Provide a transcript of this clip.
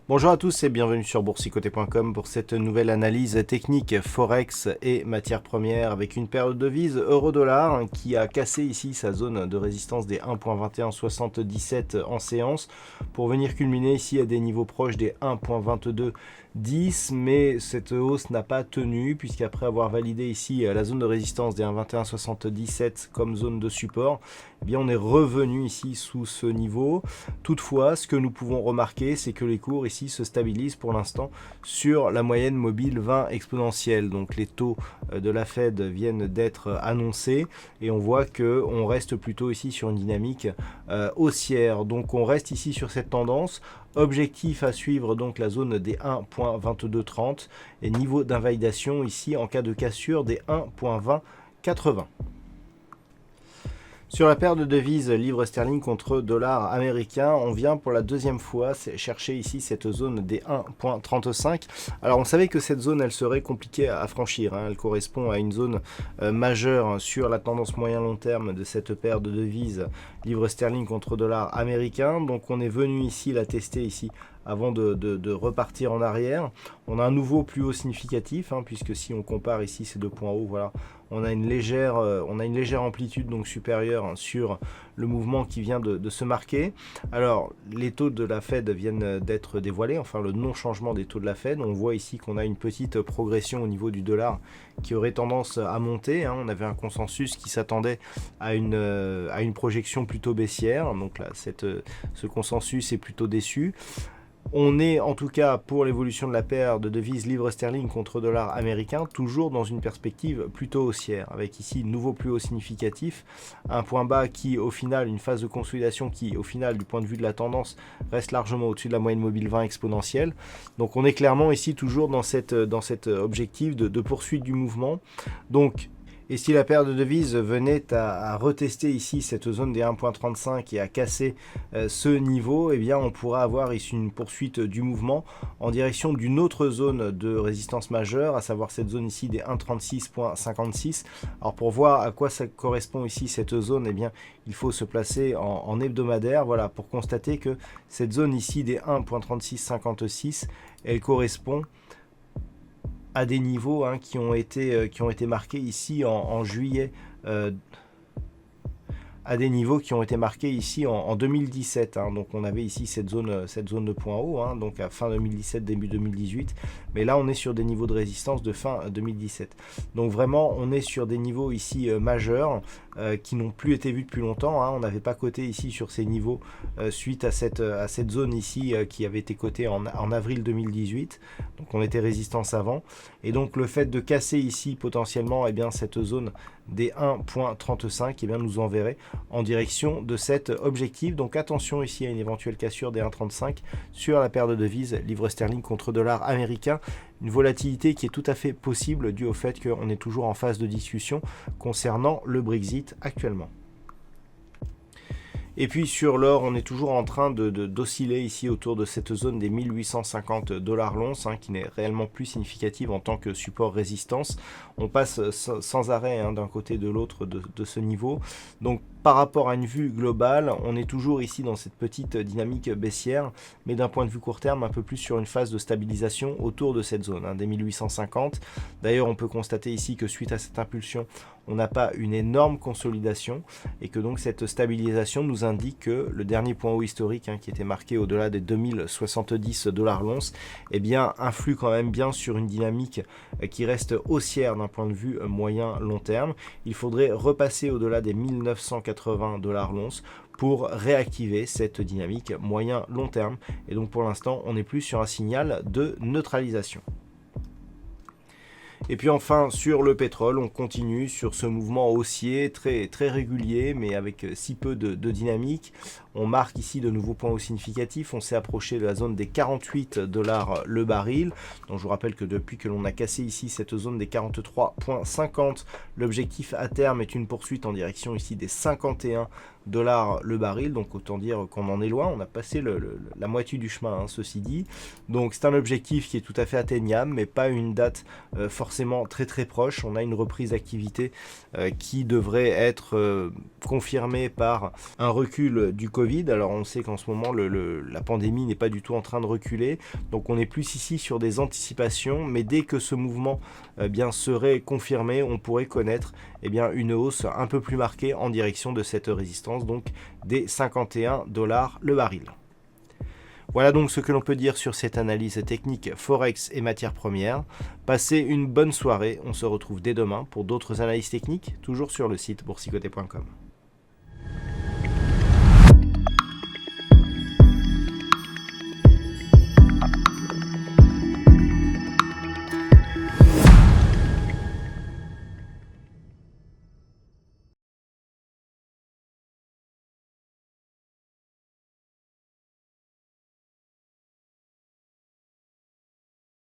Bonjour à tous et bienvenue sur boursicoté.com pour cette nouvelle analyse technique Forex et matières premières avec une paire de devises euro-dollar qui a cassé ici sa zone de résistance des 1.2177 en séance pour venir culminer ici à des niveaux proches des 1.2210, mais cette hausse n'a pas tenu puisqu'après avoir validé ici la zone de résistance des 1.2177 comme zone de support, eh bien on est revenu ici sous ce niveau. Toutefois, ce que nous pouvons remarquer, c'est que les cours ici se stabilisent pour l'instant sur la moyenne mobile 20 exponentielle. Donc les taux de la Fed viennent d'être annoncés et on voit qu'on reste plutôt ici sur une dynamique haussière. Donc on reste ici sur cette tendance. Objectif à suivre donc la zone des 1.2230 et niveau d'invalidation ici en cas de cassure des 1.2080. Sur la paire de devises livre sterling contre dollar américain, on vient pour la deuxième fois chercher ici cette zone des 1.35. Alors on savait que cette zone elle serait compliquée à franchir, hein. Elle correspond à une zone majeure sur la tendance moyen long terme de cette paire de devises livre sterling contre dollar américain. Donc on est venu ici la tester ici avant de repartir en arrière. On a un nouveau plus haut significatif, hein, puisque si on compare ici ces deux points hauts, voilà, on a une légère amplitude donc supérieure sur le mouvement qui vient de se marquer. Alors les taux de la Fed viennent d'être dévoilés, enfin le non-changement des taux de la Fed. On voit ici qu'on a une petite progression au niveau du dollar qui aurait tendance à monter, hein. On avait un consensus qui s'attendait à une projection plutôt baissière, donc là ce consensus est plutôt déçu. On est en tout cas pour l'évolution de la paire de devises livre sterling contre dollar américain toujours dans une perspective plutôt haussière avec ici nouveau plus haut significatif, un point bas qui au final, une phase de consolidation qui au final du point de vue de la tendance reste largement au-dessus de la moyenne mobile 20 exponentielle. Donc on est clairement ici toujours dans cet objectif de poursuite du mouvement. Donc et si la paire de devises venait à retester ici cette zone des 1.35 et à casser ce niveau, eh bien on pourra avoir ici une poursuite du mouvement en direction d'une autre zone de résistance majeure, à savoir cette zone ici des 1.36.56. Alors pour voir à quoi ça correspond ici cette zone, eh bien il faut se placer en hebdomadaire, voilà, pour constater que cette zone ici des 1.3656, elle correspond à des niveaux, hein, qui ont été marqués ici en juillet, à des niveaux qui ont été marqués ici en 2017, hein. Donc on avait ici cette zone de point haut, hein, donc à fin 2017, début 2018, mais là on est sur des niveaux de résistance de fin 2017. Donc vraiment on est sur des niveaux ici majeurs qui n'ont plus été vus depuis longtemps, hein. On n'avait pas coté ici sur ces niveaux suite à cette zone ici qui avait été cotée en avril 2018, donc on était résistance avant, et donc le fait de casser ici potentiellement, eh bien cette zone des 1.35, eh bien nous enverrait en direction de cet objectif. Donc attention ici à une éventuelle cassure des 1.35 sur la paire de devises livre sterling contre dollar américain. Une volatilité qui est tout à fait possible due au fait qu'on est toujours en phase de discussion concernant le Brexit actuellement. Et puis sur l'or, on est toujours en train d'osciller ici autour de cette zone des 1850 $ l'once, hein, qui n'est réellement plus significative en tant que support résistance. On passe sans arrêt, hein, d'un côté de l'autre de ce niveau. Donc par rapport à une vue globale, on est toujours ici dans cette petite dynamique baissière, mais d'un point de vue court terme, un peu plus sur une phase de stabilisation autour de cette zone, hein, des 1850. D'ailleurs, on peut constater ici que suite à cette impulsion, on n'a pas une énorme consolidation et que donc cette stabilisation nous indique que le dernier point haut historique, hein, qui était marqué au-delà des 2070 $ l'once, eh bien influe quand même bien sur une dynamique qui reste haussière d'un point de vue moyen long terme. Il faudrait repasser au-delà des 1980 $ l'once pour réactiver cette dynamique moyen long terme, et donc pour l'instant on est plus sur un signal de neutralisation. Et puis enfin sur le pétrole, on continue sur ce mouvement haussier très, très régulier mais avec si peu de dynamique. On marque ici de nouveaux points hauts significatifs, on s'est approché de la zone des 48 $ le baril. Donc je vous rappelle que depuis que l'on a cassé ici cette zone des 43,50, l'objectif à terme est une poursuite en direction ici des 51 $ le baril, donc autant dire qu'on en est loin, on a passé la moitié du chemin, hein, ceci dit. Donc c'est un objectif qui est tout à fait atteignable, mais pas une date forcément très très proche. On a une reprise d'activité qui devrait être confirmée par un recul du Covid. Alors on sait qu'en ce moment la pandémie n'est pas du tout en train de reculer, donc on est plus ici sur des anticipations, mais dès que ce mouvement bien serait confirmé, on pourrait connaître une hausse un peu plus marquée en direction de cette résistance, donc des 51 $ le baril. Voilà donc ce que l'on peut dire sur cette analyse technique Forex et matières premières. Passez une bonne soirée, on se retrouve dès demain pour d'autres analyses techniques, toujours sur le site boursicoté.com.